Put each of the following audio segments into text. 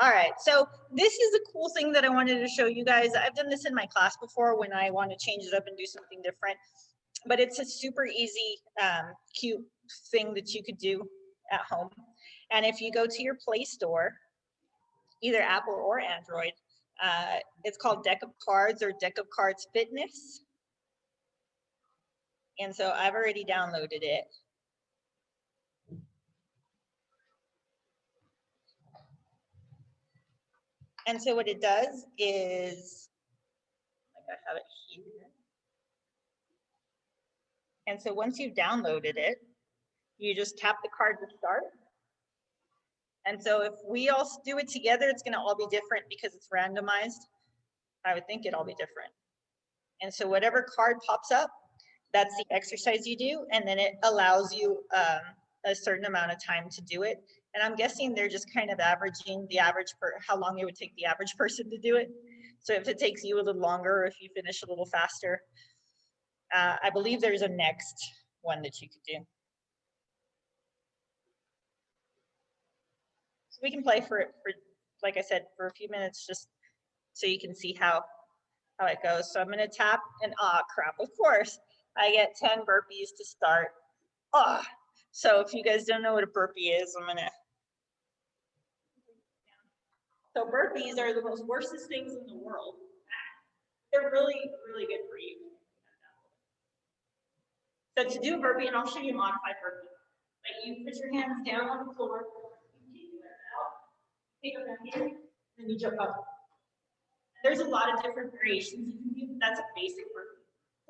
All right, so this is a cool thing that I wanted to show you guys. I've done this in my class before when I want to change it up and do something different, but it's a super easy, cute thing that you could do at home. And if you go to your Play Store, either Apple or Android, it's called Deck of Cards or Deck of Cards Fitness. And so I've already downloaded it. And so what it does is, I have it here. And so once you've downloaded it, you just tap the card to start. And so if we all do it together, it's gonna all be different because it's randomized. I would think it'll all be different. And so whatever card pops up, that's the exercise you do. And then it allows you a certain amount of time to do it. And I'm guessing they're just kind of averaging the average for how long it would take the average person to do it. So if it takes you a little longer, or if you finish a little faster, I believe there's a next one that you could do. So we can play for like I said, for a few minutes, just so you can see how it goes. So I'm gonna tap and crap, of course, I get 10 burpees to start. So if you guys don't know what a burpee is, so burpees are the most worstest things in the world. They're really, really good for you. So to do a burpee, and I'll show you a modified burpee. Like you put your hands down on the floor, you take them out, take them down here, and then you jump up. There's a lot of different variations you can do. That's a basic burpee.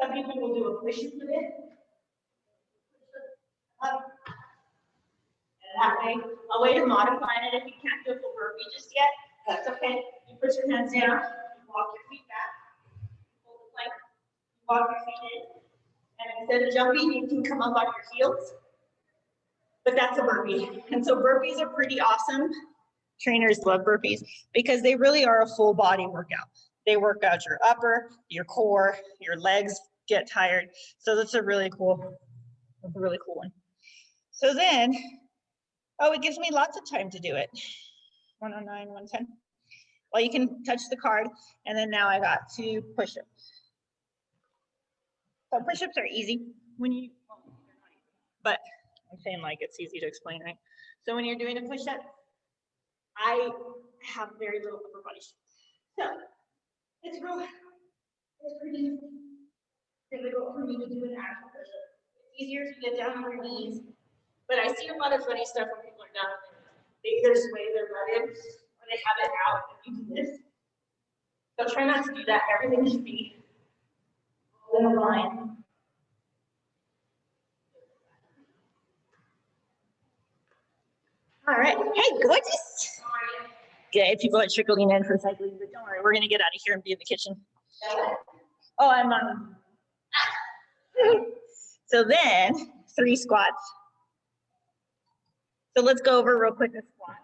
Some people will do a push-up with it. Up. And that way, a way to modify it if you can't do a full burpee just yet, that's okay. You put your hands down, you walk your feet back, hold the plank, you walk your feet in, and instead of jumping, you can come up on your heels. But that's a burpee. And so burpees are pretty awesome. Trainers love burpees because they really are a full body workout. They work out your upper, your core, your legs get tired. So that's a really cool one. So then, it gives me lots of time to do it. 109, 110. Well, you can touch the card, and then now I got 2 push-ups. So push-ups are easy but I'm saying like it's easy to explain, right? So when you're doing a push-up, I have very little upper body strength. So it's pretty difficult for me to do an actual push-up. It's easier to get down on your knees, but I see a lot of funny stuff when people are down on their knees. They either sway their butt in or they have it out and you do this. So try not to do that. Everything should be in a line. All right. Hey, gorgeous. Good. People are trickling in for cycling, but don't worry. We're going to get out of here and be in the kitchen. Oh, I'm on. So then 3 squats. So let's go over real quick a squat.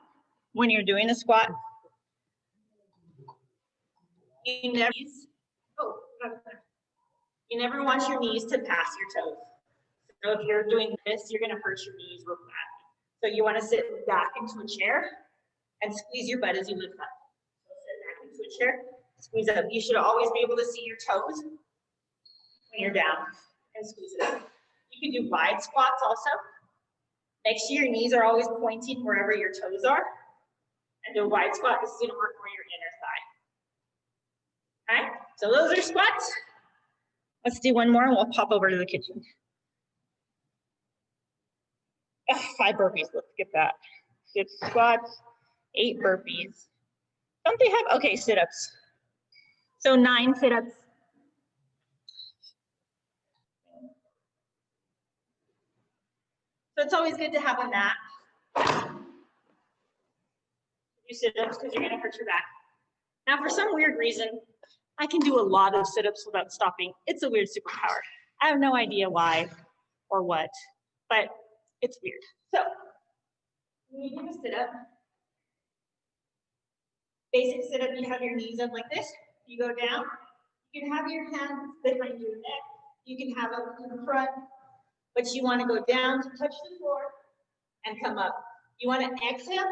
When you're doing a squat, you never want your knees to pass your toes. So if you're doing this, you're going to hurt your knees real bad. So you want to sit back into a chair and squeeze your butt as you lift up. So sit back into a chair, squeeze up. You should always be able to see your toes when you're down and squeeze it up. You can do wide squats also. Make sure your knees are always pointing wherever your toes are. And do a wide squat. This is going to work for your inner thigh. All right, so those are squats. Let's do one more and we'll pop over to the kitchen. 5 burpees, let's skip that. 6 squats, 8 burpees. Don't they have, okay, sit-ups. So 9 sit-ups. So it's always good to have a mat. Do sit-ups because you're gonna hurt your back. Now for some weird reason, I can do a lot of sit-ups without stopping. It's a weird superpower. I have no idea why or what, but it's weird. So when you do a sit-up, basic sit-up, you have your knees up like this. You go down. You can have your hands behind your neck. You can have them in front, but you want to go down to touch the floor and come up. You want to exhale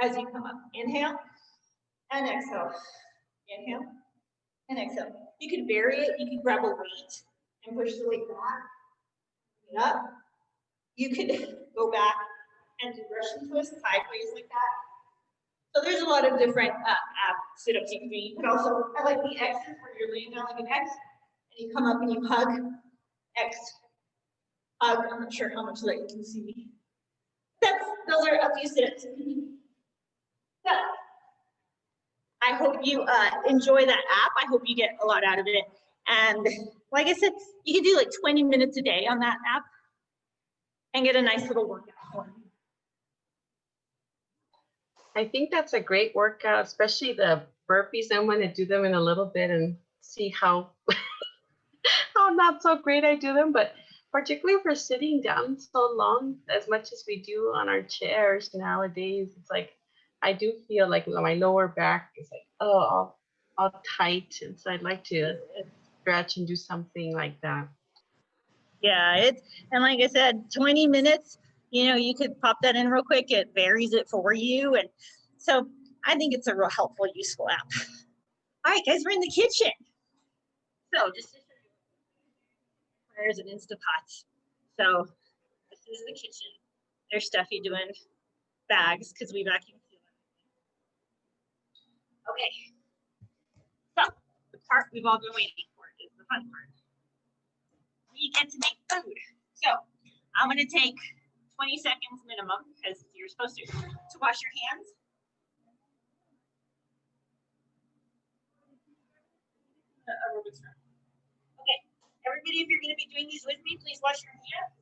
as you come up. Inhale and exhale. Inhale and exhale. You can vary it. You can grab a weight and push the weight back. Bring it up. You could go back and do Russian twist sideways like that. So there's a lot of different sit-ups you can do. You could also, I like the X's where you're laying down like an X, and you come up and you hug, X, hug. I'm not sure how much that you can see me. Those are a few sit-ups. So, I hope you enjoy that app. I hope you get a lot out of it. And like I said, you can do like 20 minutes a day on that app and get a nice little workout for you. I think that's a great workout, especially the burpees. I want to do them in a little bit and see how how not so great I do them, but particularly for sitting down so long, as much as we do on our chairs nowadays, it's like I do feel like my lower back is like all tight, and so I'd like to stretch and do something like that. Yeah, and like I said, 20 minutes. You know, you could pop that in real quick. It varies it for you. And so I think it's a real helpful, useful app. All right, guys, we're in the kitchen. So just there's an Instapot. So this is the kitchen. There's Steffi doing bags because we vacuum seal them. Okay. So the part we've all been waiting for is the fun part. We get to make food. So I'm going to take 20 seconds minimum, because you're supposed to wash your hands. Okay, everybody, if you're going to be doing these with me, please wash your hands.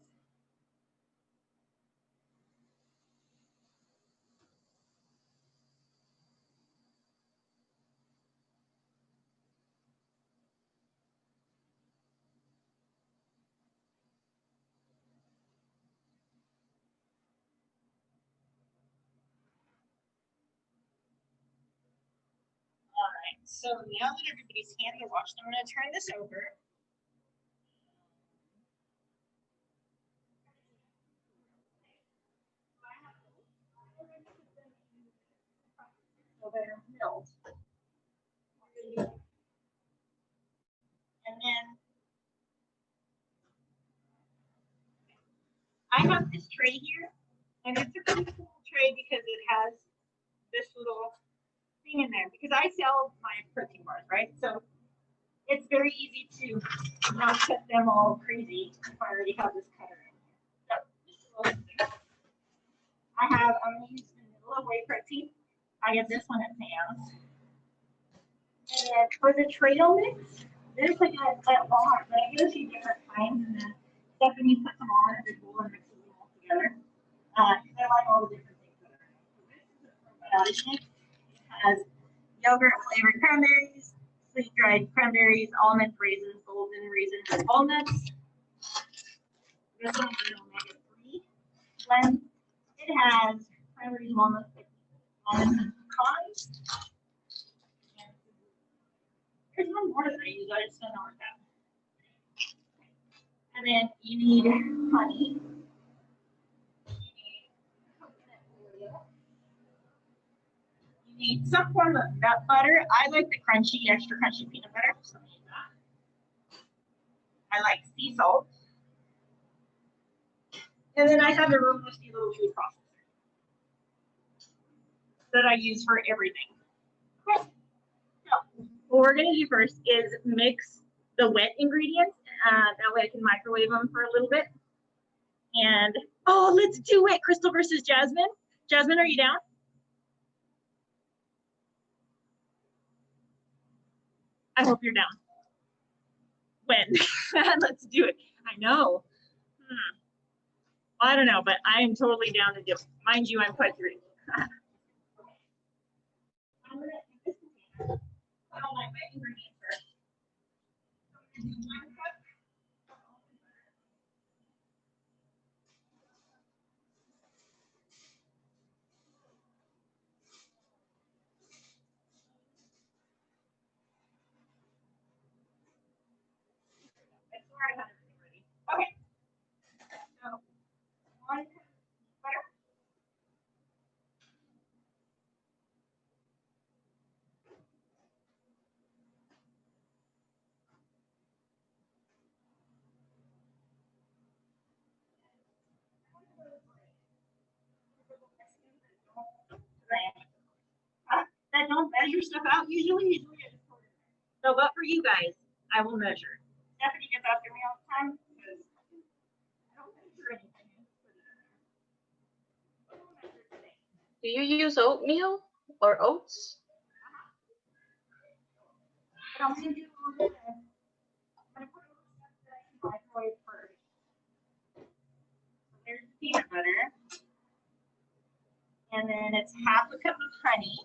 All right, so now that everybody's hands are washed, I'm going to turn this over. So they're milled. And then I have this tray here, and it's a pretty cool tray because it has this little thing in there, because I sell my protein bars, right? So it's very easy to not cut them all crazy if I already have this cutter in here. So, I'm going to use vanilla whey protein. I get this one at Sam's. And then for the trail mix, there's like at Walmart, but I get a few different kinds, and then Stephanie puts them all in a big bowl and mixes them all together. I like all the different things that are in it. So this is a probiotic mix. It has yogurt flavored cranberries, sweet dried cranberries, almonds, raisins, golden raisins, and walnuts. This one is an omega-3 blend. It has cranberries, walnuts, almonds, and pecans. There's one more that I use. I just don't know what that. And then you need honey. You need some form of nut butter. I like the crunchy, extra crunchy peanut butter. So I need that. I like sea salt. And then I have a real nifty little food processor that I use for everything. Okay. So what we're going to do first is mix the wet ingredients. That way I can microwave them for a little bit. And, oh, let's do it. Crystal versus Jasmine. Jasmine, are you down? I hope you're down. When? Let's do it. I know. I don't know, but I am totally down to do it. Mind you, I'm quite green. I'm going to do this container. Put all my wet ingredients first. I'm going to do 1 cup of almond butter. I swear I had everything ready. Okay. So 1 cup of butter. measure stuff out usually. So, but for you guys, I will measure. Stephanie gets after me all the time because I don't measure anything. Do you use oatmeal or oats? But I'm gonna do a little bit. I'm gonna put a little stuff that I can microwave first. So there's the peanut butter. And then it's half a cup of honey.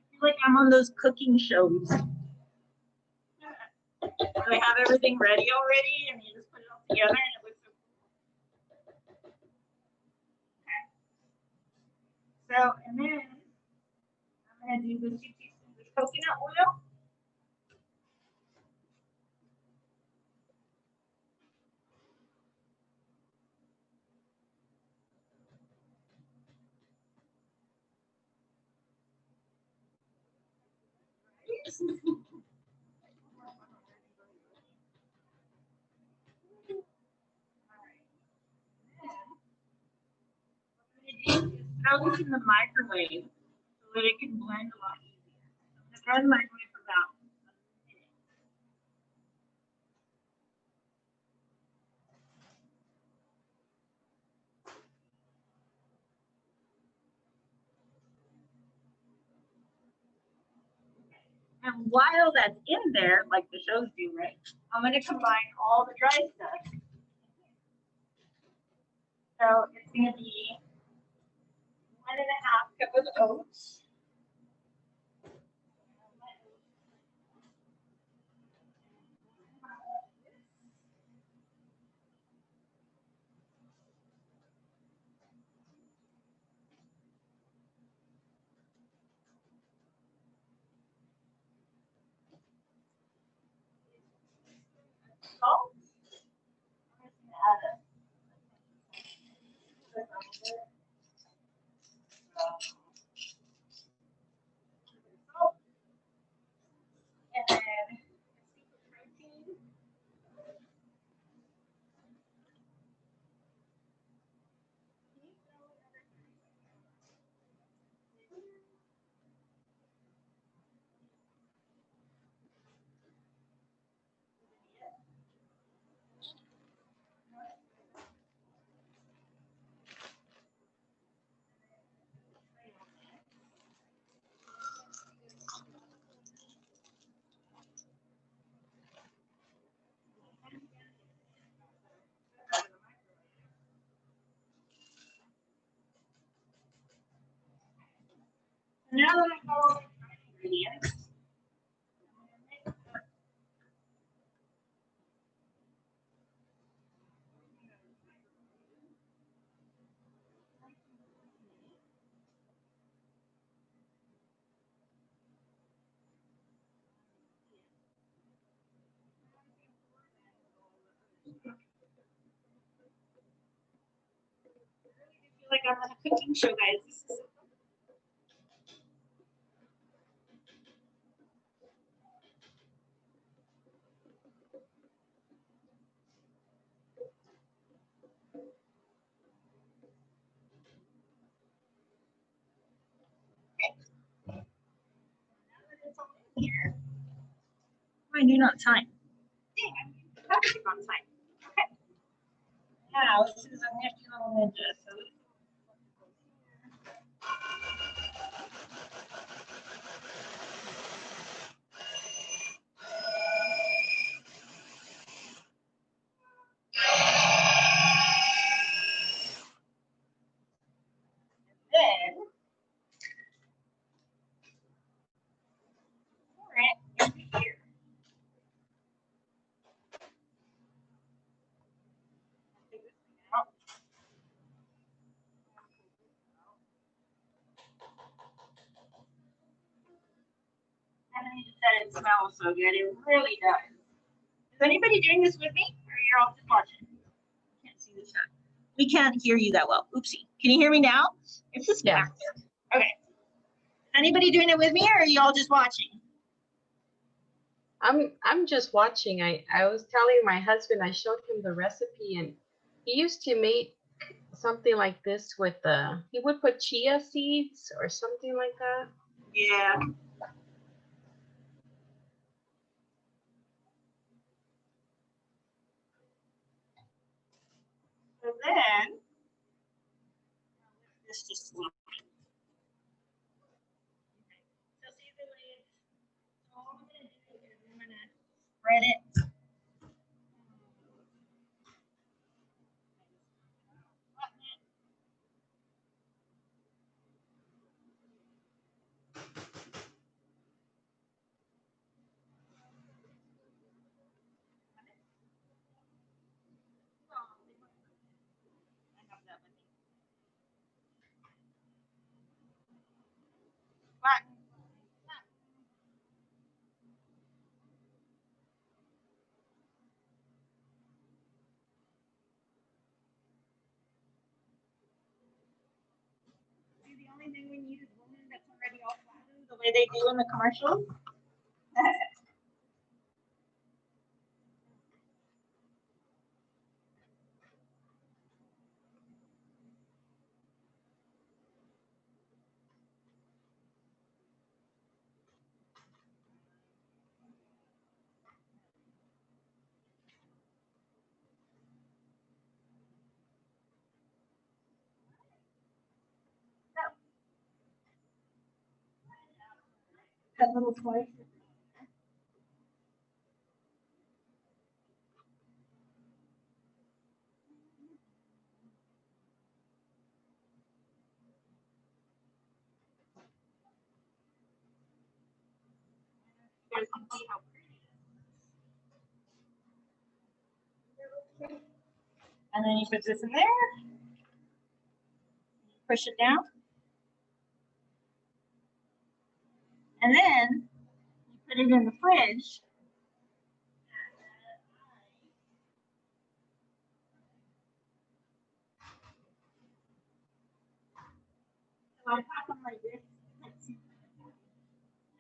I feel like I'm on those cooking shows. Where they have everything ready already and you just put it all together and it looks so cool. Okay. So, and then I'm going to do the 2 teaspoons of coconut oil. Throw this in the microwave so that it can blend a lot easier. I'm going to throw in the microwave for about a minute. And while that's in there, like the shows do, right, I'm going to combine all the dry stuff. So it's going to be 1.5 cup of oats. Salt. I'm just going to add a salt. And then protein. Now that I've got all the ingredients, I feel like I'm on a cooking show, guys. This is here. I do not time. Dang, I'm perfect on time. Okay. Now this is a nifty little ninja. So then pour it into here. Take this thing out. And then you said it smells so good. It really does. Is anybody doing this with me, or you're all just watching? Can't see the chat. We can't hear you that well. Oopsie. Can you hear me now? It's just back there. Okay. Anybody doing it with me, or are you all just watching? I'm just watching. I was telling my husband, I showed him the recipe, and he used to make something like this with he would put chia seeds or something like that. Yeah. So then, this just slow. So see the way all I'm gonna do is I'm gonna spread it. See, the only thing we need is one that's already all flattened the way they do in the commercials. That little slice. You guys can see how pretty it is. And then you put this in there, push it down, and then you put it in the fridge. So I pop them like this. Let's see.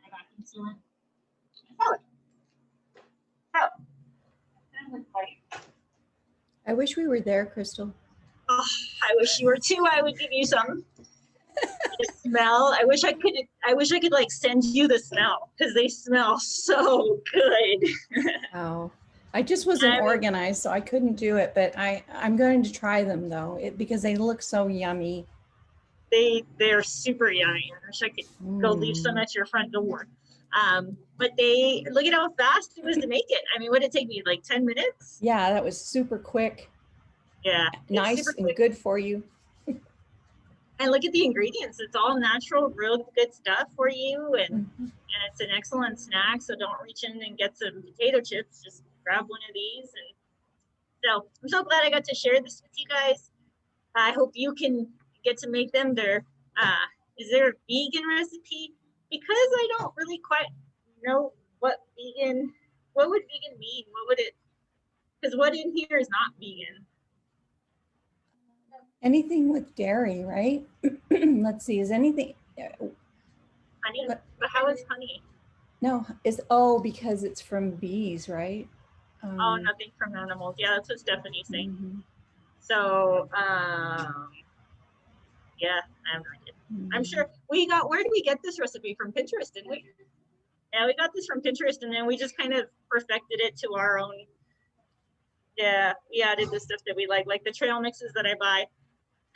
I got them sealant. So, that looks like. I wish we were there, Crystal. Oh, I wish you were too. I would give you some. The smell. I wish I could like send you the smell because they smell so good. Oh, I just wasn't organized, so I couldn't do it. But I'm going to try them though, because they look so yummy. They're super yummy. I wish I could go leave some at your front door. But look at how fast it was to make it. I mean, what did it take me? Like 10 minutes? Yeah, that was super quick. Yeah. Nice and good for you. And look at the ingredients. It's all natural, real good stuff for you. And it's an excellent snack. So don't reach in and get some potato chips. Just grab one of these. And so I'm so glad I got to share this with you guys. I hope you can get to make them. Is there a vegan recipe? Because I don't really quite know what would vegan mean? What would it, because what in here is not vegan? Anything with dairy, right? Let's see, is anything. Honey? But how is honey? No, because it's from bees, right? Oh, nothing from animals. Yeah, that's what Stephanie's saying. So, yeah, I have no idea. I'm sure where did we get this recipe from? Pinterest, didn't we? Yeah, we got this from Pinterest, and then we just kind of perfected it to our own. Yeah, we added the stuff that we like the trail mixes that I buy.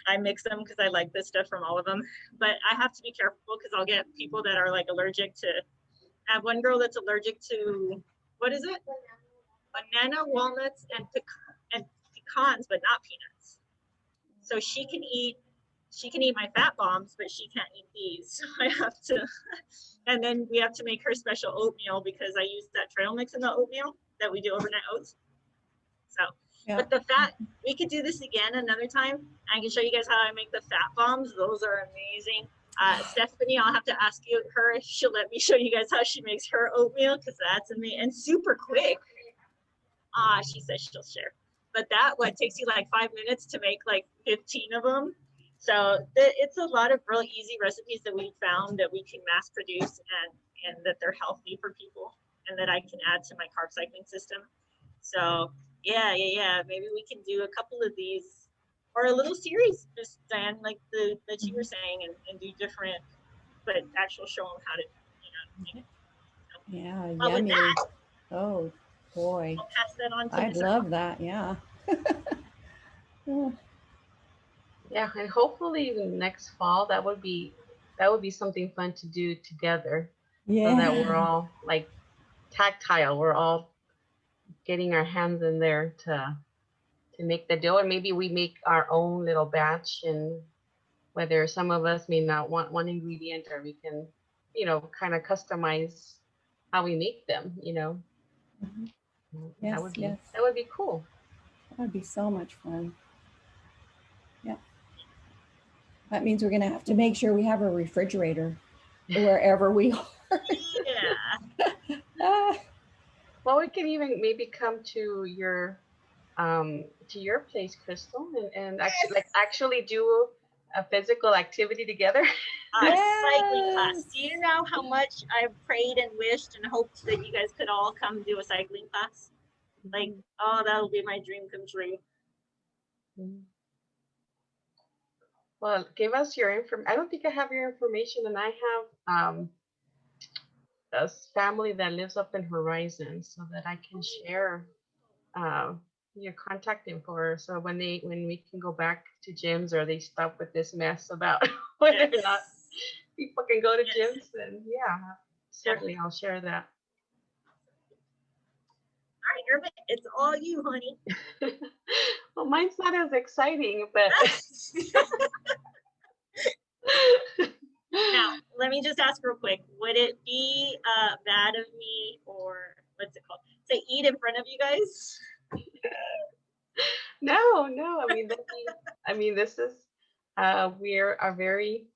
I mix them because I like this stuff from all of them. But I have to be careful because I'll get people that are like allergic to. I have one girl that's allergic to, what is it? Banana, walnuts, and pecans, but not peanuts. So she can eat my fat bombs, but she can't eat these. So I have to, and then we have to make her special oatmeal because I use that trail mix in the oatmeal that we do overnight oats. So, yeah. But the fat, we could do this again another time. I can show you guys how I make the fat bombs. Those are amazing. Stephanie, I'll have to ask her if she'll let me show you guys how she makes her oatmeal because that's amazing and super quick. She says she'll share. But that what takes you like 5 minutes to make like 15 of them. So it's a lot of real easy recipes that we found that we can mass produce and that they're healthy for people and that I can add to my carb cycling system. So yeah. Maybe we can do a couple of these or a little series, just Dan, like that you were saying, and do different, but actual show them how to, Yeah, But with yummy. that, Oh boy, I'll pass that on to I'd Mr. love that. Yeah. Yeah, and hopefully even next fall that would be something fun to do together, so that we're Yeah. all like tactile. We're all getting our hands in there to make the dough, and maybe we make our own little batch, and whether some of us may not want one ingredient, or we can, kind of customize how we make them. Mhm. That Yes, would be yes. cool. That would be so much fun. Yeah. That means we're going to have to make sure we have a refrigerator wherever we are. Yeah. Ah, Well, we can even maybe come to your place, Crystal, and actually do a physical activity together. Cycling class. yes. Do you know how much I've prayed and wished and hoped that you guys could all come do a cycling class? Like, oh, that'll be my dream come true. Well, give us your information. I don't think I have your information, and I have a family that lives up in Horizon, so that I can share your contact info. So when we can go back to gyms, or they stop with this mess about whether or not people can go to gyms, then yeah, certainly I'll share that. All right, Irma, it's all you, honey. Well, mine's not as exciting, but Now, let me just ask real quick. Would it be bad of me, or what's it called, to eat in front of you guys? no. I mean, this is we're a very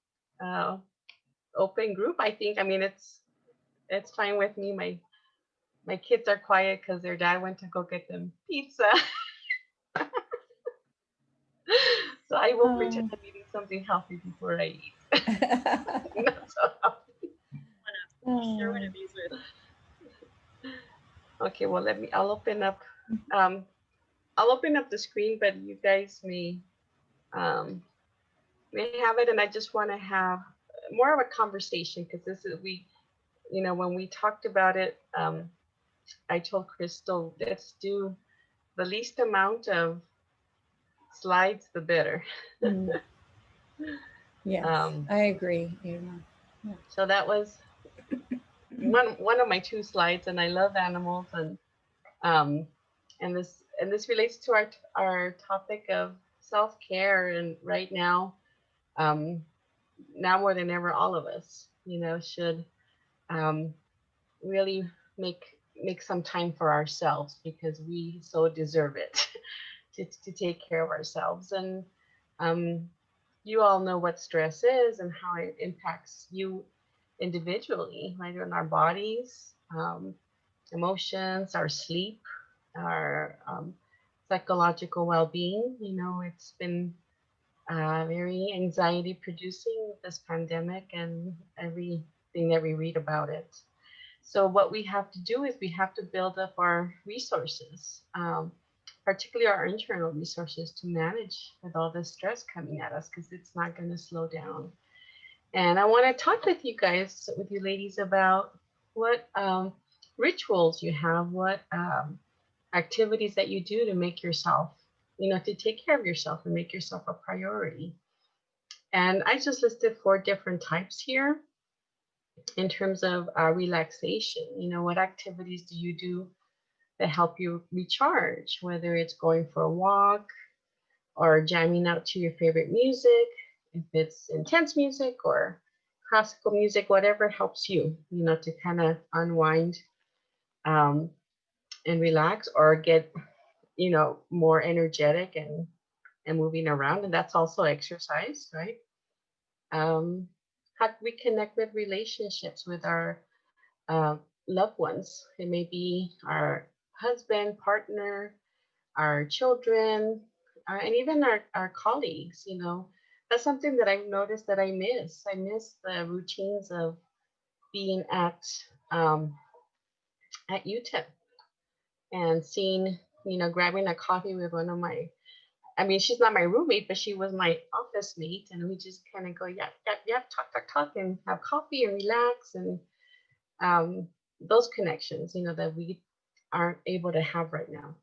open group. I think. I mean, it's fine with me. My kids are quiet because their dad went to go get them pizza. So I will pretend I'm eating something healthy before I eat. Not so healthy. Sure want to be with. Okay, well I'll open up the screen, but you guys may have it, and I just want to have more of a conversation, because this is when we talked about it, I told Crystal, let's do the least amount of slides, the better. Yes, I agree. Yeah. So that was one of my 2 slides, and I love animals, and this relates to our topic of self-care, and right now, now more than ever, all of us, should really make some time for ourselves, because we so deserve it to take care of ourselves. And you all know what stress is and how it impacts you individually, right, in our bodies, emotions, our sleep, our psychological well-being. It's been very anxiety producing, this pandemic, and everything that we read about it. So what we have to do is we have to build up our resources, particularly our internal resources, to manage with all this stress coming at us, because it's not going to slow down. And I want to talk with you guys, with you ladies, about what rituals you have, what activities that you do to make yourself, to take care of yourself and make yourself a priority. And I just listed 4 different types here in terms of relaxation. What activities do you do that help you recharge, whether it's going for a walk or jamming out to your favorite music, if it's intense music or classical music, whatever helps you, to kind of unwind and relax, or get, more energetic and moving around. And that's also exercise, right? How we connect with relationships with our loved ones. It may be our husband, partner, our children, and even our colleagues, you know. That's something that I've noticed that I miss. I miss the routines of being um, at UTEP and seeing, you know, grabbing a coffee with one of my, I mean, she's not my roommate, but she was my office mate. And we just kind of go, yeah, yeah, yeah, talk, talk, talk, and have coffee and relax. And um, those connections, you know, that we aren't able to have right now.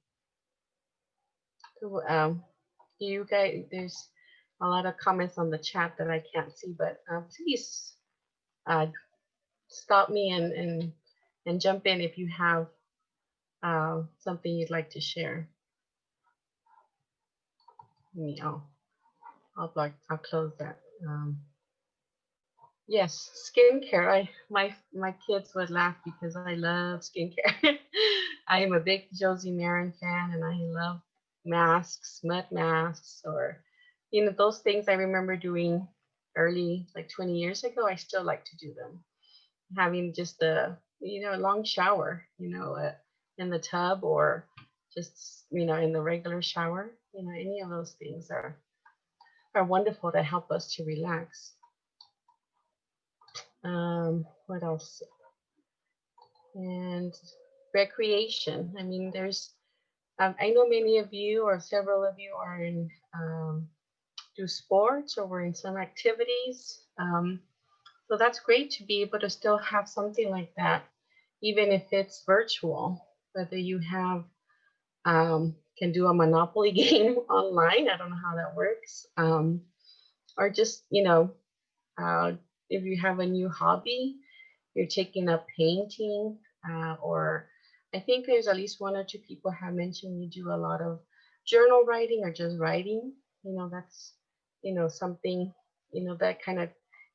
So, you guys, there's a lot of comments on the chat that I can't see, but please uh, stop me and jump in if you have something you'd like to share. Me, I'll close that. Yes, skincare. My kids would laugh because I love skincare. I am a big Josie Marin fan, and I love masks, mud masks, or you know those things I remember doing early, like 20 years ago. I still like to do them. Having just a a long shower, in the tub or just in the regular shower. Any of those things are wonderful to help us to relax. What else? And recreation. I mean, I know many of you or several of you are in do sports or we're in some activities. So that's great to be able to still have something like that, even if it's virtual. Whether you have can do a Monopoly game online. I don't know how that works. Or just if you have a new hobby, you're taking up painting, or I think there's at least one or two people have mentioned you do a lot of journal writing or just writing. That's something that kind of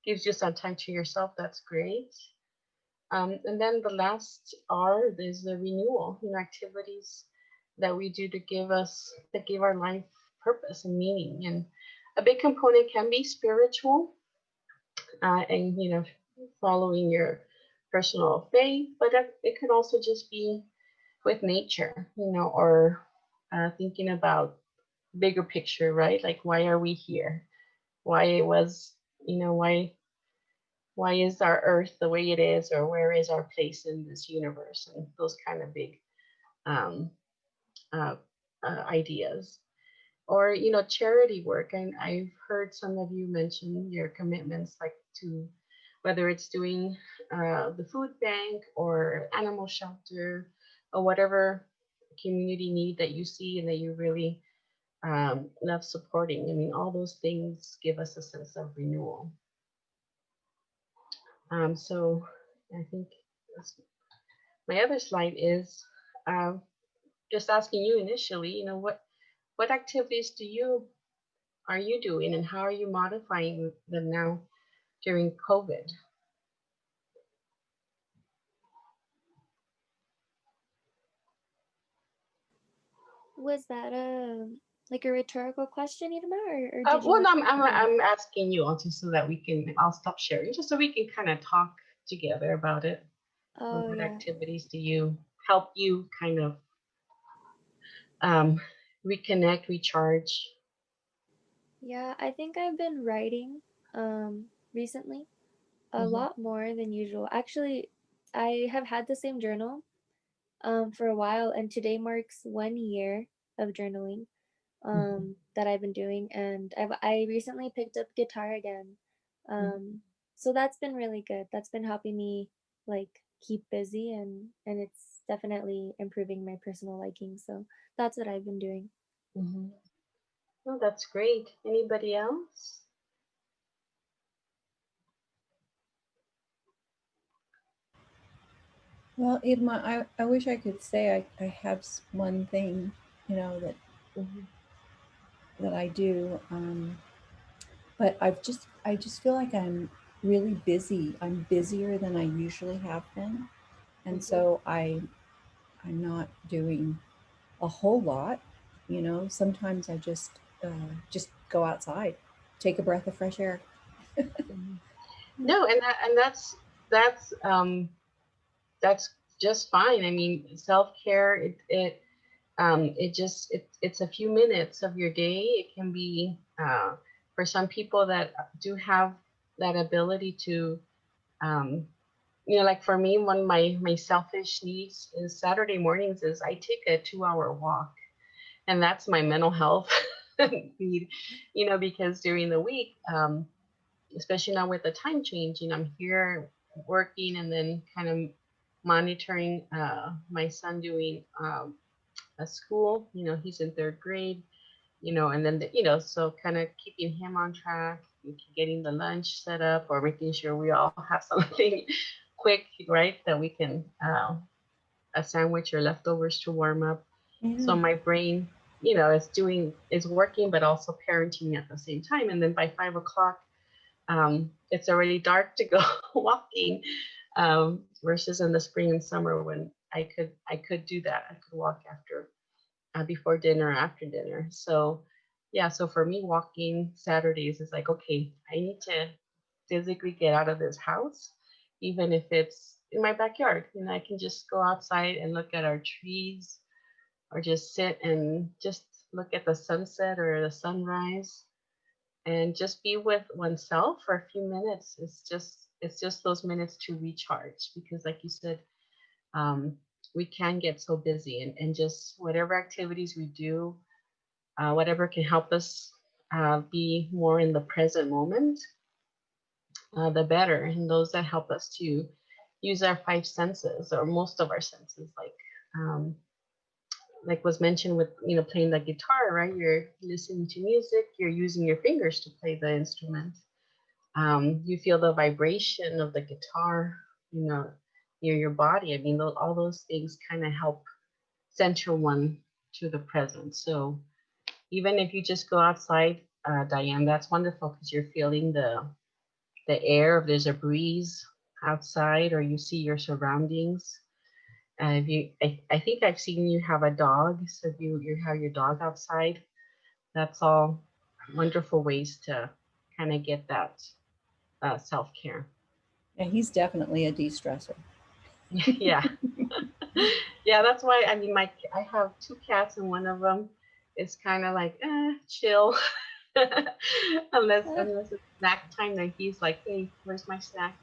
gives you some time to yourself. That's great. And then the last R is the renewal. Activities that we do to give our life purpose and meaning. And a big component can be spiritual, and following your personal faith, but it could also just be with nature, or thinking about bigger picture, right? Like, why are we here? Why it was, why is our earth the way it is, or where is our place in this universe, and those kind of big um, uh, ideas. Or charity work, and I've heard some of you mention your commitments, like to whether it's doing the food bank or animal shelter or whatever community need that you see and that you really love supporting. I mean, all those things give us a sense of renewal. So I think my other slide is just asking you initially, what activities are you doing, and how are you modifying them now during COVID? Was that a rhetorical question, Irma, or did you Well, want? no, I'm asking you also so that I'll stop sharing, just so we can kind of talk together about it. Oh, What yeah. activities do you help you kind of reconnect, recharge? Yeah, I think I've been writing recently a lot more than usual. Actually, I have had the same journal for a while, and today marks 1 year of journaling that I've been doing, and I recently picked up guitar again. So that's been really good. That's been helping me like keep busy, and it's definitely improving my personal liking. So that's what I've been doing. Oh, that's great. Anybody else? Well, Irma, I wish I could say I have one thing, that that I do, but I just feel like I'm really busy. I'm busier than I usually have been, and so I'm not doing a whole lot. Sometimes I just go outside, take a breath of fresh air. No, and that's just fine. I mean, self-care, it's a few minutes of your day. It can be for some people that do have that ability to, um, like for me, one of my selfish needs is Saturday mornings is I take a 2-hour walk, and that's my mental health need, because during the week, especially now with the time change, I'm here working and then kind of monitoring my son doing a school. He's in 3rd grade, and then so kind of keeping him on track, getting the lunch set up, or making sure we all have something quick, right, that we can a sandwich or leftovers to warm up. So Yeah. my brain, is working, but also parenting at the same time. And then by 5 o'clock, it's already dark to go walking, versus in the spring and summer when I could do that. I could walk after, before dinner, after dinner. So yeah, so for me, walking Saturdays is like, okay, I need to physically get out of this house, even if it's in my backyard. I can just go outside and look at our trees, or just sit and just look at the sunset or the sunrise, and just be with oneself for a few minutes. It's just those minutes to recharge, because like you said, um, we can get so busy, and just whatever activities we do, whatever can help us be more in the present moment, the better. And those that help us to use our 5 senses, or most of our senses, like was mentioned with playing the guitar, right? You're listening to music, you're using your fingers to play the instrument. You feel the vibration of the guitar, near your body. I mean, all those things kind of help center one to the present. So even if you just go outside, Diane, that's wonderful, because you're feeling the air. If there's a breeze outside, or you see your surroundings. I think I've seen you have a dog, so if you have your dog outside, that's all wonderful ways to kind of get that self-care. Yeah, he's definitely a de-stressor. Yeah. Yeah, that's why, I mean, I have 2 cats, and one of them is kind of like, chill. unless it's snack time, then he's like, hey, where's my snack?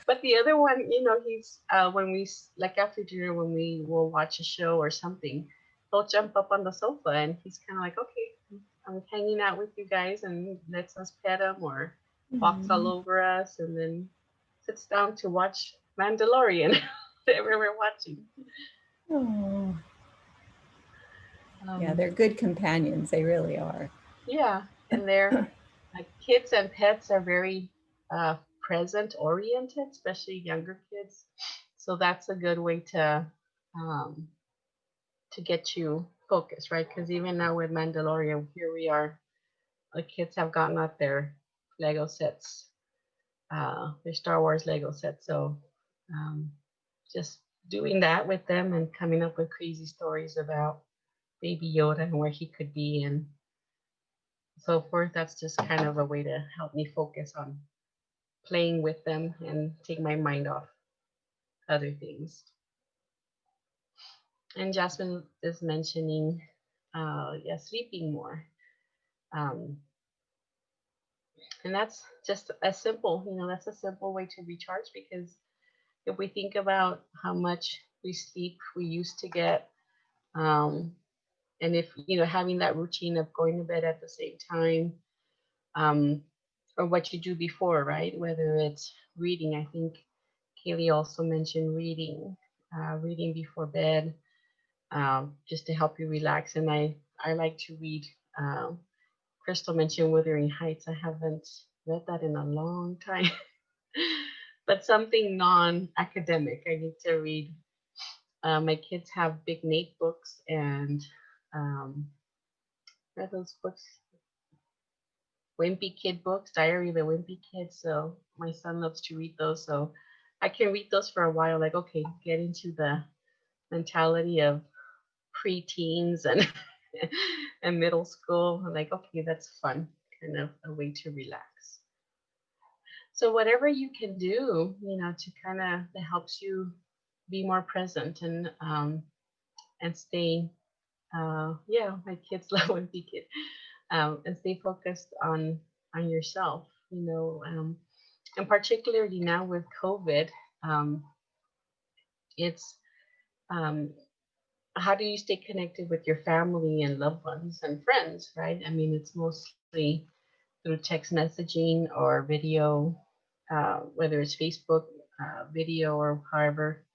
But the other one, he's when like after dinner, when we will watch a show or something, he'll jump up on the sofa, and he's kind of like, okay, I'm hanging out with you guys, and lets us pet him, or walks all over us, and then sits down to watch Mandalorian, whatever we're watching. Oh. Yeah, they're good companions. They really are. Yeah, and they're like, kids and pets are very present oriented, especially younger kids. So that's a good way um, to get you focused, right? Because even now with Mandalorian, here we are. The kids have gotten out their Lego sets, their Star Wars Lego sets. So just doing that with them, and coming up with crazy stories about Baby Yoda and where he could be, and so forth. That's just kind of a way to help me focus on playing with them and take my mind off other things. And Jasmine is mentioning, yeah, sleeping more. Um, and that's just a simple, that's a simple way to recharge, because if we think about how much we sleep we used to get, and if, having that routine of going to bed at the same time, um, or what you do before, right? Whether it's reading, I think Kaylee also mentioned reading before bed, just to help you relax. And I like to read. Crystal mentioned Wuthering Heights. I haven't read that in a long time, but something non-academic. I need to read. My kids have Big Nate books, and read those books, Wimpy Kid books, Diary of a Wimpy Kid. So my son loves to read those. So I can read those for a while, like, okay, get into the mentality of pre-teens and and middle school. I'm like, okay, that's fun, kind of a way to relax. So whatever you can do, to kind of that helps you be more present and stay. Yeah, my kids love when we kid, and stay focused on yourself. And particularly now with COVID, it's how do you stay connected with your family and loved ones and friends, right? I mean, it's mostly through text messaging or video, whether it's Facebook video or however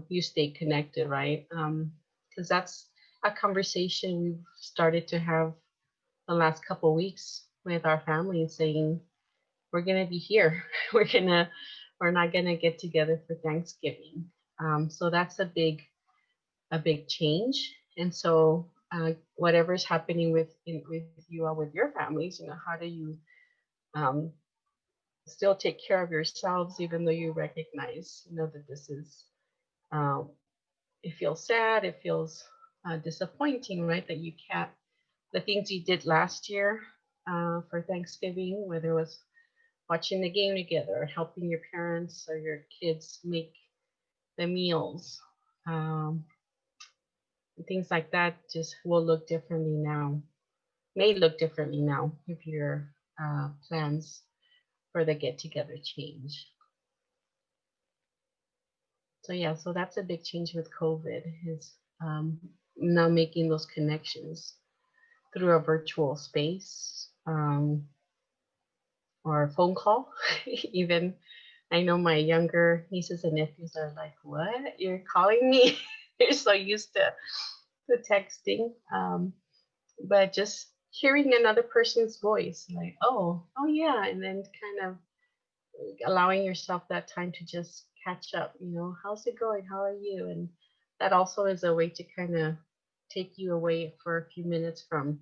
you stay connected, right? Because that's a conversation we've started to have the last couple weeks with our family, saying we're gonna be here. We're not gonna get together for Thanksgiving. So that's a big change. And so whatever's happening with you all with your families, how do you um, still take care of yourselves, even though you recognize, that this is, um, it feels sad, it feels disappointing, right? That you can't, the things you did last year for Thanksgiving, whether it was watching the game together, or helping your parents or your kids make the meals, um, things like that just will look differently now, may look differently now if your plans for the get together change. So yeah, so that's a big change with COVID is now making those connections through a virtual space or a phone call. Even I know my younger nieces and nephews are like, "What? You're calling me?" They're so used to texting, but just hearing another person's voice, like, oh yeah, and then kind of allowing yourself that time to just catch up, how's it going, how are you, and that also is a way to kind of take you away for a few minutes from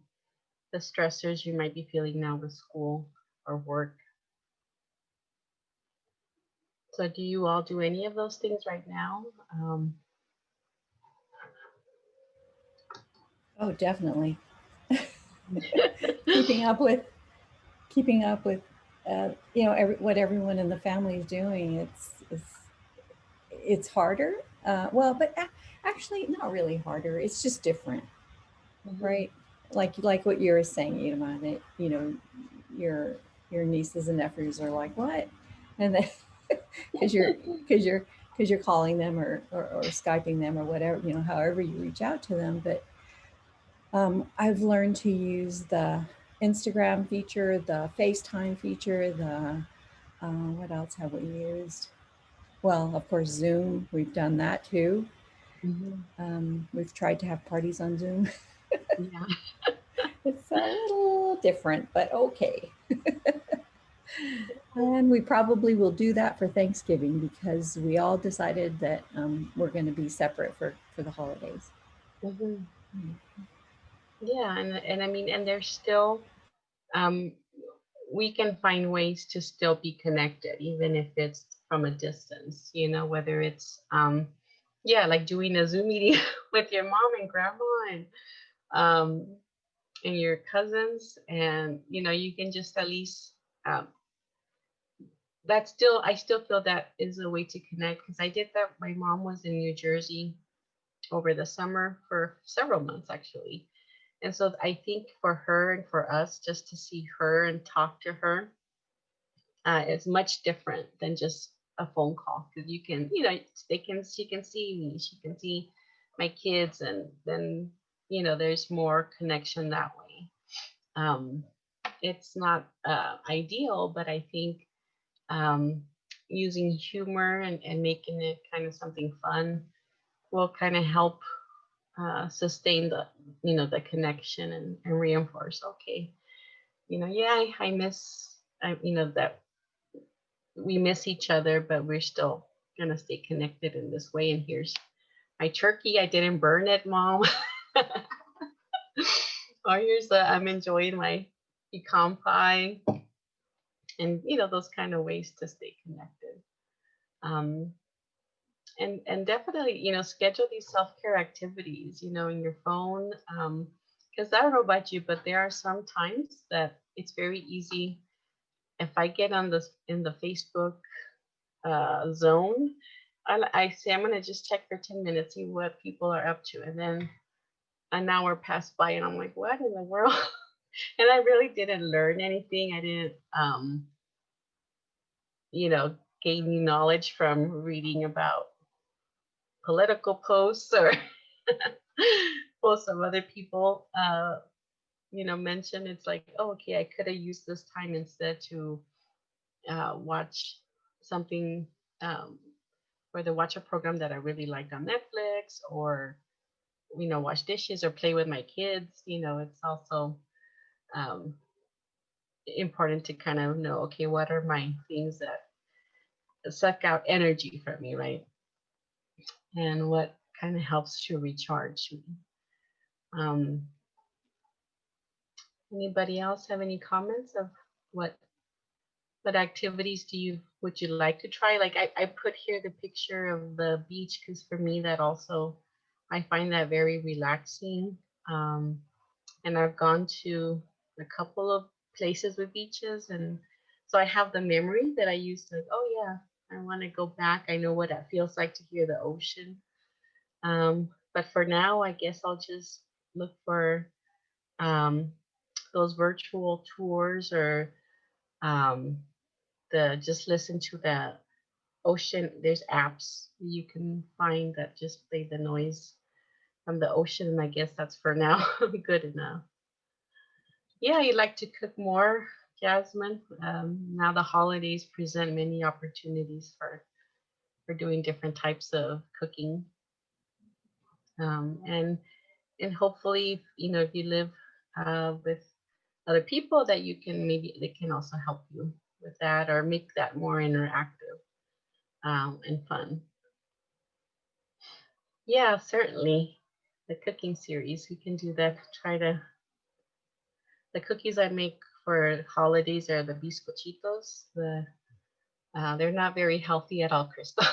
the stressors you might be feeling now with school or work. So do you all do any of those things right now? Oh, definitely. keeping up with what everyone in the family is doing. It's harder. Well, but actually not really harder. It's just different, right? Like what you were saying, that your nieces and nephews are like, what? And then because you're calling them or Skyping them or whatever, however you reach out to them. But I've learned to use the Instagram feature, the FaceTime feature, the what else have we used? Well, of course, Zoom. We've done that too. We've tried to have parties on Zoom. Yeah. It's a little different, but okay. And we probably will do that for Thanksgiving because we all decided that we're going to be separate for the holidays. Yeah, and I mean, and there's still we can find ways to still be connected, even if it's from a distance, whether it's yeah, like doing a Zoom meeting with your mom and grandma and your cousins, and you can just at least I still feel that is a way to connect, because I did that. My mom was in New Jersey over the summer for several months actually. And so I think for her and for us, just to see her and talk to her is much different than just a phone call, because you can, she can see me, she can see my kids, and then there's more connection that way. It's not ideal, but I think using humor and making it kind of something fun will kind of help sustain the connection and reinforce, okay, yeah, I miss, that we miss each other, but we're still gonna stay connected in this way. And here's my turkey, I didn't burn it, Mom. Or here's I'm enjoying my pecan pie, and those kind of ways to stay connected. And definitely, schedule these self-care activities, in your phone. Because I don't know about you, but there are some times that it's very easy if I get on this in the Facebook zone, I say I'm gonna just check for 10 minutes, see what people are up to, and then an hour passed by, and I'm like, what in the world? And I really didn't learn anything. I didn't, gain new knowledge from reading about political posts or posts of other people, mention. It's like, oh, okay, I could have used this time instead to watch something, whether watch a program that I really liked on Netflix, or wash dishes or play with my kids. It's also um, important to kind of know, okay, what are my things that suck out energy from me, right? And what kind of helps to recharge me. Anybody else have any comments of what activities would you like to try? Like I put here the picture of the beach because for me that also, I find that very relaxing. And I've gone to a couple of places with beaches, and so I have the memory that I used to, oh yeah, I want to go back. I know what it feels like to hear the ocean. But for now, I guess I'll just look for those virtual tours, or um, just listen to the ocean. There's apps you can find that just play the noise from the ocean, and I guess that's for now good enough. Yeah, you'd like to cook more, Jasmine. Now the holidays present many opportunities for doing different types of cooking, and hopefully, if you live with other people, that you can, maybe they can also help you with that, or make that more interactive and fun. Yeah, certainly. The cooking series, we can do that. The cookies I make for holidays are the biscochitos. They're not very healthy at all, Crystal.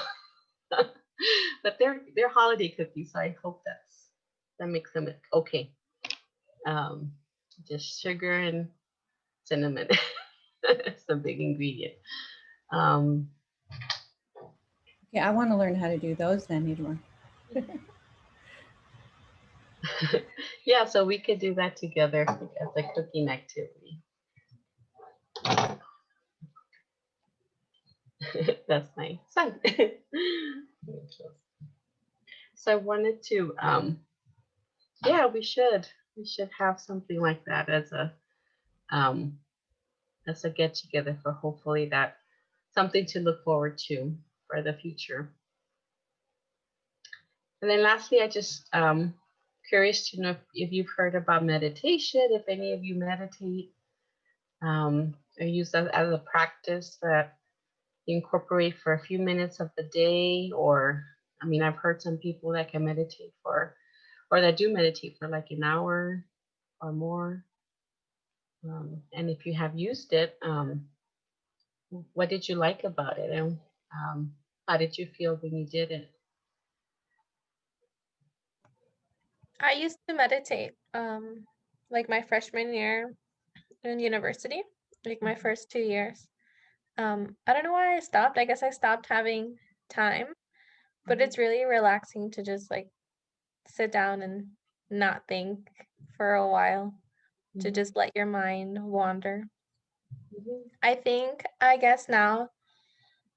But they're holiday cookies, so I hope that makes them okay. Just sugar and cinnamon. It's a big ingredient. Okay, I want to learn how to do those then, Nidra. Yeah, so we could do that together as a cooking activity. That's nice. So I wanted to, yeah, we should have something like that as a get together, for hopefully that something to look forward to for the future. And then lastly, I just curious to know if you've heard about meditation, if any of you meditate, or use that as a practice that you incorporate for a few minutes of the day, or I've heard some people that can meditate or that do meditate for like an hour or more. And if you have used it, what did you like about it, and how did you feel when you did it? I used to meditate like my freshman year in university, like my first 2 years. I don't know why I stopped. I guess I stopped having time, but it's really relaxing to just like sit down and not think for a while, to just let your mind wander. I guess now,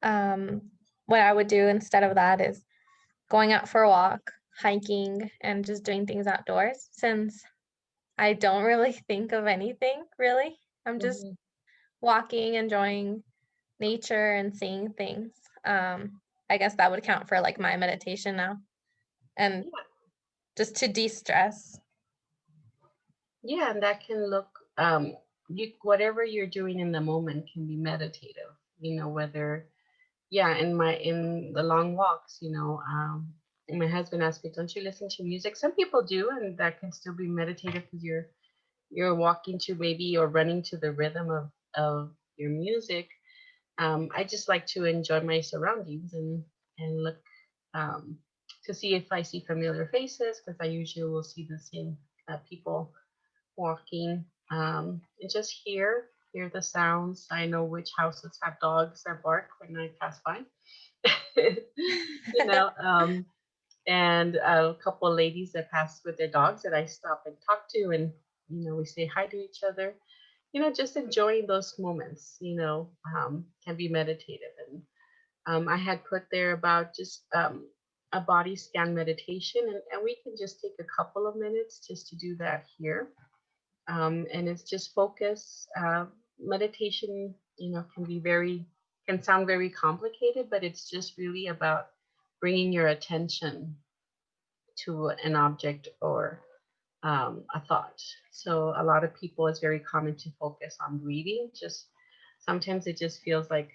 what I would do instead of that is going out for a walk, hiking, and just doing things outdoors, since I don't really think of anything really. I'm just walking, enjoying nature and seeing things. I guess that would count for like my meditation now. And just to de-stress. Yeah, and that can look, whatever you're doing in the moment can be meditative, whether, in the long walks, my husband asked me, don't you listen to music? Some people do, and that can still be meditative because you're walking to, maybe, or running to the rhythm of your music. I just like to enjoy my surroundings and look to see if I see familiar faces, because I usually will see the same people walking, and just hear hear the sounds. I know which houses have dogs that bark when I pass by. you know, and a couple of ladies that pass with their dogs that I stop and talk to, and we say hi to each other. Just enjoying those moments. Can be meditative, and I had put there about just a body scan meditation, and we can just take a couple of minutes just to do that here. And it's just focus. Meditation, can sound very complicated, but it's just really about bringing your attention to an object or a thought. So a lot of people, it's very common to focus on breathing. Just sometimes it just feels like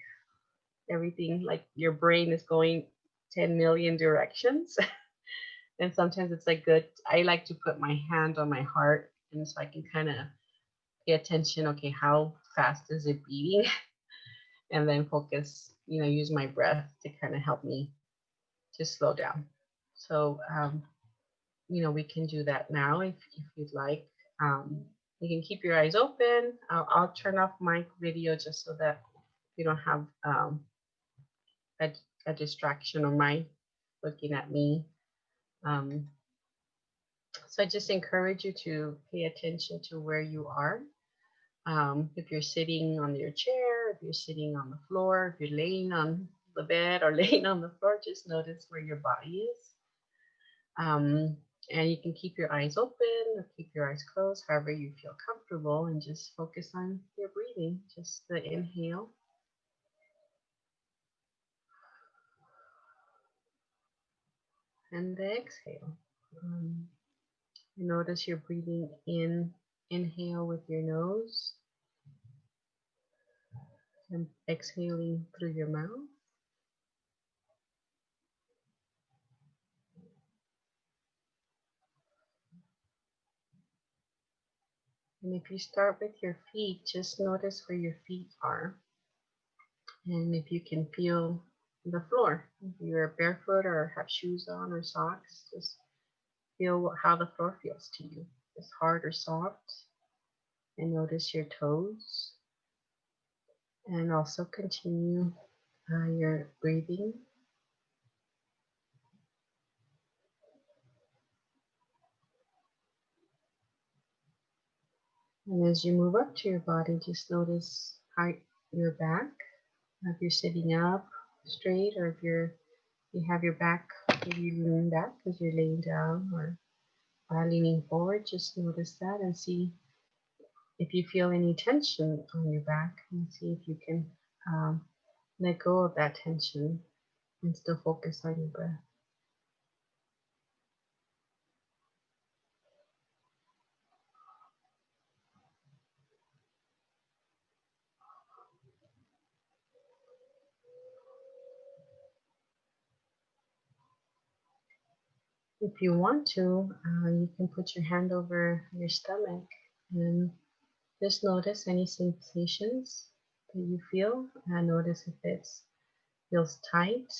everything, like your brain is going 10 million directions. And sometimes it's like good. I like to put my hand on my heart, and so I can kind of pay attention. Okay, how fast is it beating? And then focus, use my breath to kind of help me to slow down. So, we can do that now if you'd like. You can keep your eyes open. I'll turn off my video just so that you don't have a distraction or my looking at me. So I just encourage you to pay attention to where you are. If you're sitting on your chair, if you're sitting on the floor, if you're laying on the bed or laying on the floor, just notice where your body is. And you can keep your eyes open or keep your eyes closed, however you feel comfortable, and just focus on your breathing, just the inhale. And the exhale. Notice you're breathing in, inhale with your nose, and exhaling through your mouth. And if you start with your feet, just notice where your feet are. And if you can feel the floor, if you're barefoot or have shoes on or socks, just feel how the floor feels to you. It's hard or soft. And notice your toes. And also continue your breathing. And as you move up to your body, just notice how your back, if you're sitting up straight, or if you have your back, maybe you lean back because you're laying down, or leaning forward, just notice that and see if you feel any tension on your back, and see if you can let go of that tension and still focus on your breath. If you want to, you can put your hand over your stomach and just notice any sensations that you feel. Notice if it feels tight,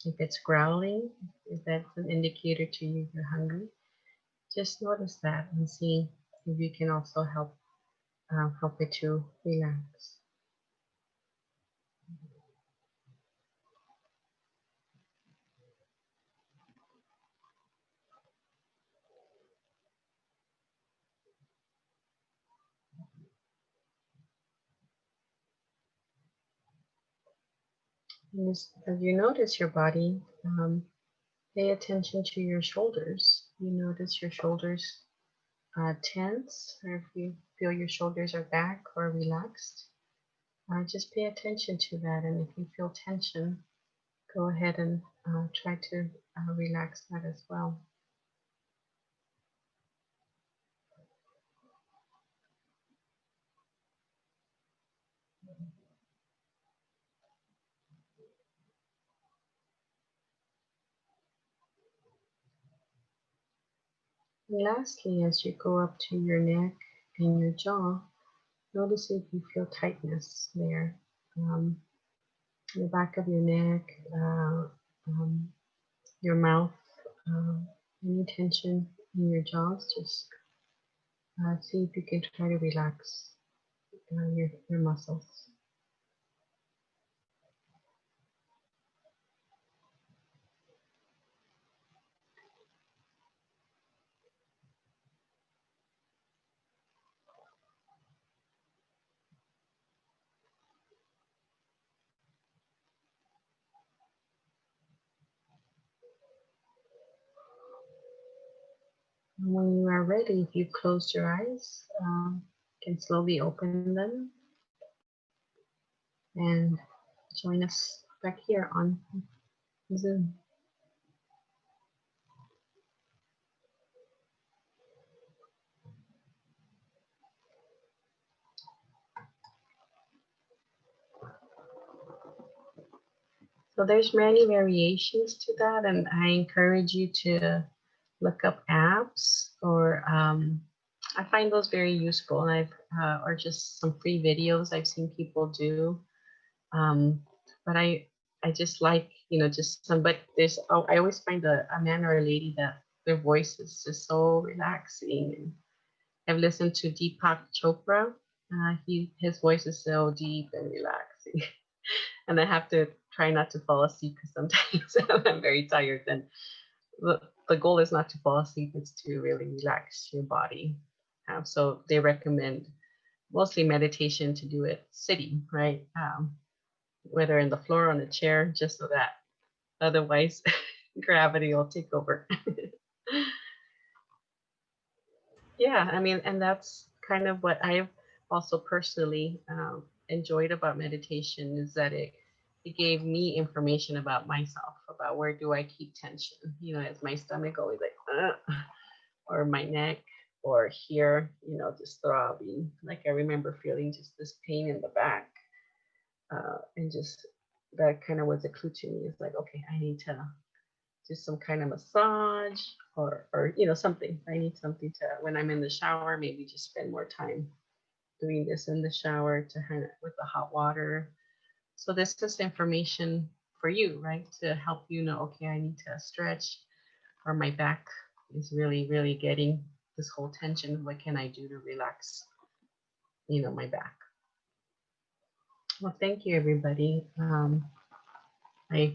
if it's growling, if that's an indicator to you you're hungry. Just notice that and see if you can also help it to relax. And as you notice your body, pay attention to your shoulders. You notice your shoulders tense, or if you feel your shoulders are back or relaxed. Just pay attention to that, and if you feel tension, go ahead and try to relax that as well. And lastly, as you go up to your neck and your jaw, notice if you feel tightness there. In the back of your neck, your mouth, any tension in your jaws, just see if you can try to relax your muscles. When you are ready, if you close your eyes, you can slowly open them and join us back here on Zoom. So there's many variations to that, and I encourage you to look up apps, or I find those very useful, and or just some free videos I've seen people do. But I just like, just somebody. I always find a man or a lady that their voice is just so relaxing. And I've listened to Deepak Chopra. His voice is so deep and relaxing. And I have to try not to fall asleep because sometimes I'm very tired. And the goal is not to fall asleep, it's to really relax your body. So they recommend mostly meditation to do it sitting, right? Whether in the floor or on a chair, just so that otherwise gravity will take over. Yeah, I mean, and that's kind of what I've also personally enjoyed about meditation, is that it gave me information about myself, about where do I keep tension, is my stomach always like, or my neck, or here, just throbbing. Like I remember feeling just this pain in the back, and just that kind of was a clue to me. It's like, okay, I need to do some kind of massage, or something. I need something to, when I'm in the shower, maybe just spend more time doing this in the shower to with the hot water. So this is information for you, right? To help you know, okay, I need to stretch, or my back is really, really getting this whole tension. What can I do to relax, my back? Well, thank you, everybody. I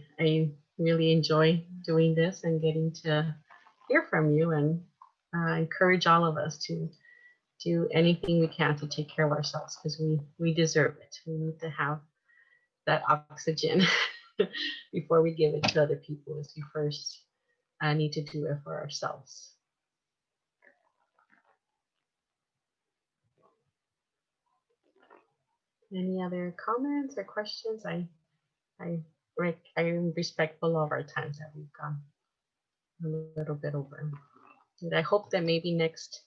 really enjoy doing this and getting to hear from you, and encourage all of us to do anything we can to take care of ourselves, because we deserve it. We need to have that oxygen before we give it to other people, as we first need to do it for ourselves. Any other comments or questions? I'm respectful of our times that we've gone a little bit over. And I hope that maybe next,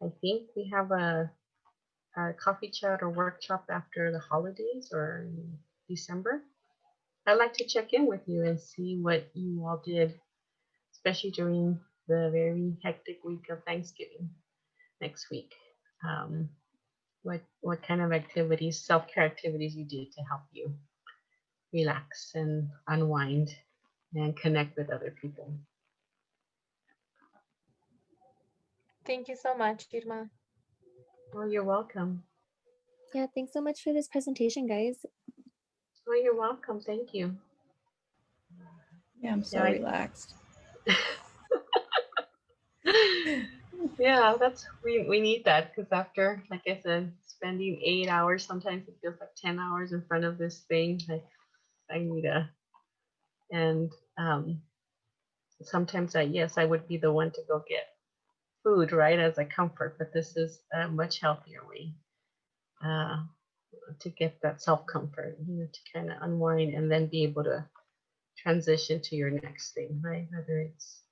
I think we have a coffee chat or workshop after the holidays, or in December. I'd like to check in with you and see what you all did, especially during the very hectic week of Thanksgiving next week. What kind of activities, self-care activities you did to help you relax and unwind and connect with other people. Thank you so much, Irma. Oh, you're welcome. Yeah, thanks so much for this presentation, guys. Oh, you're welcome. Thank you. Yeah, I'm so relaxed. Yeah, we need that, because after, like I said, spending 8 hours, sometimes it feels like 10 hours in front of this thing. I need and sometimes I would be the one to go get food, right, as a comfort, but this is a much healthier way to get that self-comfort, to kind of unwind and then be able to transition to your next thing, right? Whether it's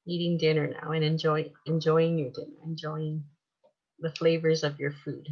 eating dinner now and enjoying your dinner, enjoying the flavors of your food.